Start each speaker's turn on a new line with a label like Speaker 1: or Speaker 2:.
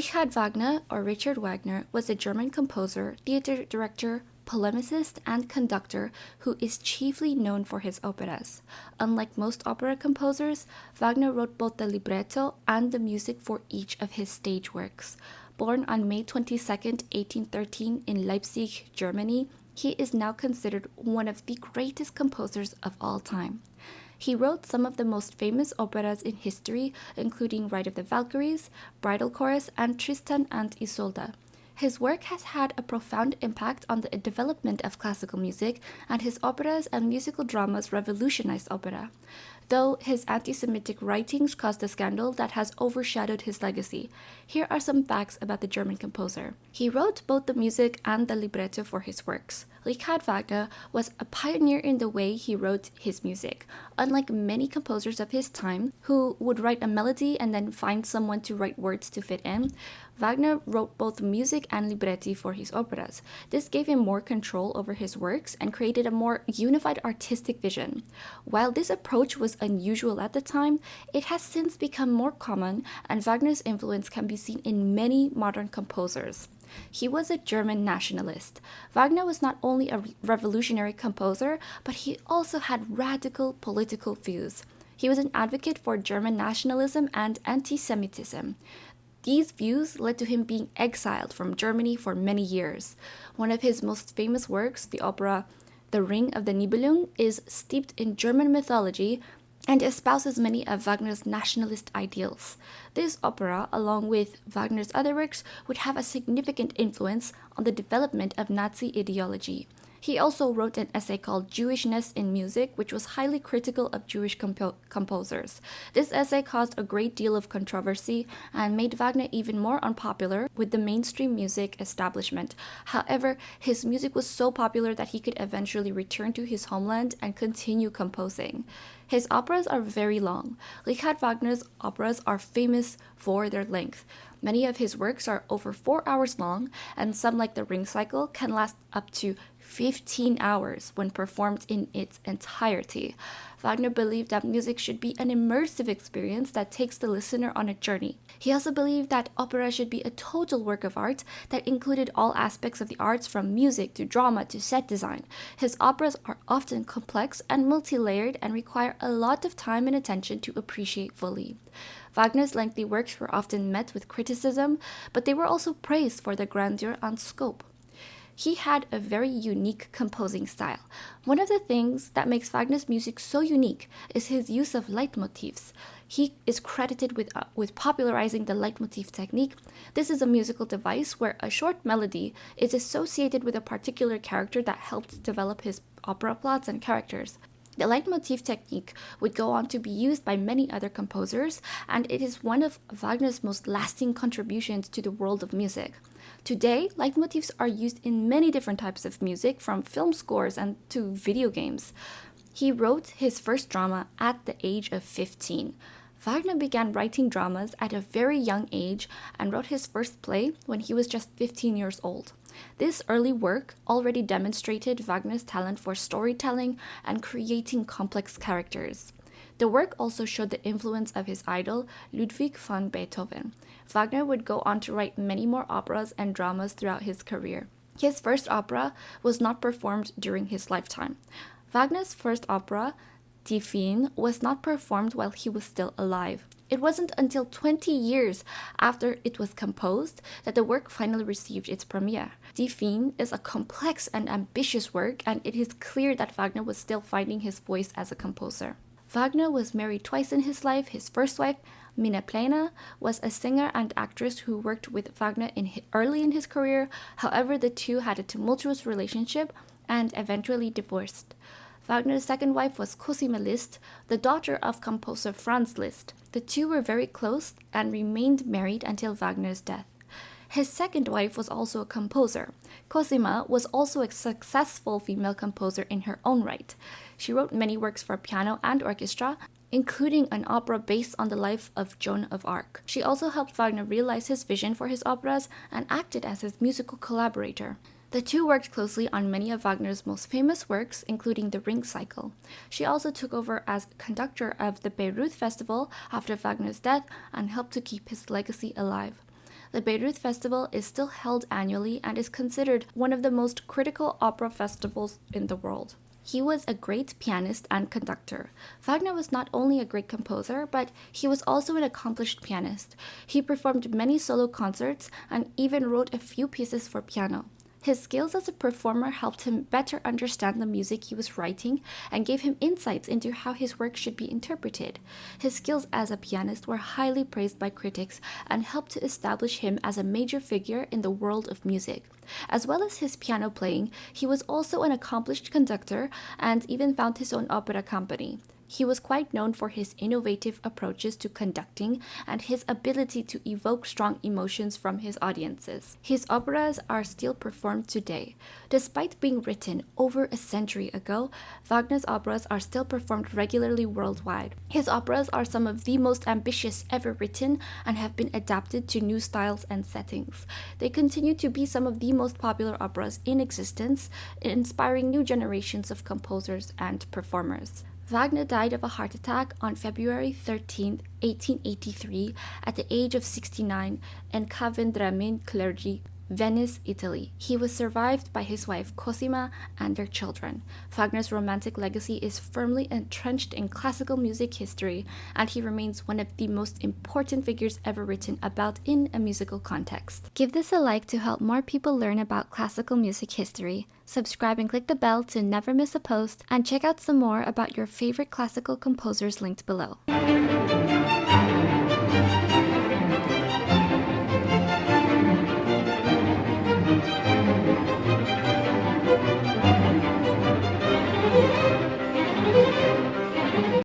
Speaker 1: Richard Wagner, or Richard Wagner, was a German composer, theater director, polemicist, and conductor who is chiefly known for his operas. Unlike most opera composers, Wagner wrote both the libretto and the music for each of his stage works. Born on May 22, 1813 in Leipzig, Germany, he is now considered one of the greatest composers of all time. He wrote some of the most famous operas in history, including Ride of the Valkyries, Bridal Chorus, and Tristan and Isolde. His work has had a profound impact on the development of classical music, and his operas and musical dramas revolutionized opera. Though his anti-Semitic writings caused a scandal that has overshadowed his legacy, here are some facts about the German composer. He wrote both the music and the libretto for his works. Richard Wagner was a pioneer in the way he wrote his music. Unlike many composers of his time, who would write a melody and then find someone to write words to fit in, Wagner wrote both music and libretti for his operas. This gave him more control over his works and created a more unified artistic vision. While this approach was unusual at the time, it has since become more common, and Wagner's influence can be seen in many modern composers. He was a German nationalist. Wagner was not only a revolutionary composer, but he also had radical political views. He was an advocate for German nationalism and anti-Semitism. These views led to him being exiled from Germany for many years. One of his most famous works, the opera The Ring of the Nibelung, is steeped in German mythology and espouses many of Wagner's nationalist ideals. This opera, along with Wagner's other works, would have a significant influence on the development of Nazi ideology. He also wrote an essay called Jewishness in Music, which was highly critical of Jewish composers. This essay caused a great deal of controversy and made Wagner even more unpopular with the mainstream music establishment. However, his music was so popular that he could eventually return to his homeland and continue composing. His operas are very long. Richard Wagner's operas are famous for their length. Many of his works are over 4 hours long, and some, like the Ring Cycle, can last up to 15 hours when performed in its entirety. Wagner believed that music should be an immersive experience that takes the listener on a journey. He also believed that opera should be a total work of art that included all aspects of the arts, from music to drama to set design. His operas are often complex and multi-layered and require a lot of time and attention to appreciate fully. Wagner's lengthy works were often met with criticism, but they were also praised for their grandeur and scope. He had a very unique composing style. One of the things that makes Wagner's music so unique is his use of leitmotifs. He is credited with popularizing the leitmotif technique. This is a musical device where a short melody is associated with a particular character that helped develop his opera plots and characters. The leitmotif technique would go on to be used by many other composers, and it is one of Wagner's most lasting contributions to the world of music. Today, leitmotifs are used in many different types of music, from film scores and to video games. He wrote his first drama at the age of 15. Wagner began writing dramas at a very young age and wrote his first play when he was just 15 years old. This early work already demonstrated Wagner's talent for storytelling and creating complex characters. The work also showed the influence of his idol, Ludwig van Beethoven. Wagner would go on to write many more operas and dramas throughout his career. His first opera was not performed during his lifetime. Wagner's first opera, Die Feen, was not performed while he was still alive. It wasn't until 20 years after it was composed that the work finally received its premiere. Die Feen is a complex and ambitious work, and it is clear that Wagner was still finding his voice as a composer. Wagner was married twice in his life. His first wife, Minna Plana, was a singer and actress who worked with Wagner early in his career. However, the two had a tumultuous relationship and eventually divorced. Wagner's second wife was Cosima Liszt, the daughter of composer Franz Liszt. The two were very close and remained married until Wagner's death. His second wife was also a composer. Cosima was also a successful female composer in her own right. She wrote many works for piano and orchestra, including an opera based on the life of Joan of Arc. She also helped Wagner realize his vision for his operas and acted as his musical collaborator. The two worked closely on many of Wagner's most famous works, including the Ring Cycle. She also took over as conductor of the Bayreuth Festival after Wagner's death and helped to keep his legacy alive. The Bayreuth Festival is still held annually and is considered one of the most critical opera festivals in the world. He was a great pianist and conductor. Wagner was not only a great composer, but he was also an accomplished pianist. He performed many solo concerts and even wrote a few pieces for piano. His skills as a performer helped him better understand the music he was writing and gave him insights into how his work should be interpreted. His skills as a pianist were highly praised by critics and helped to establish him as a major figure in the world of music. As well as his piano playing, he was also an accomplished conductor and even founded his own opera company. He was quite known for his innovative approaches to conducting and his ability to evoke strong emotions from his audiences. His operas are still performed today. Despite being written over a century ago, Wagner's operas are still performed regularly worldwide. His operas are some of the most ambitious ever written and have been adapted to new styles and settings. They continue to be some of the most popular operas in existence, inspiring new generations of composers and performers. Wagner died of a heart attack on February 13, 1883, at the age of 69 in Cahuenga Blvd, Venice, Italy. He was survived by his wife Cosima and their children. Wagner's romantic legacy is firmly entrenched in classical music history, and he remains one of the most important figures ever written about in a musical context. Give this a like to help more people learn about classical music history. Subscribe and click the bell to never miss a post, and check out some more about your favorite classical composers linked below.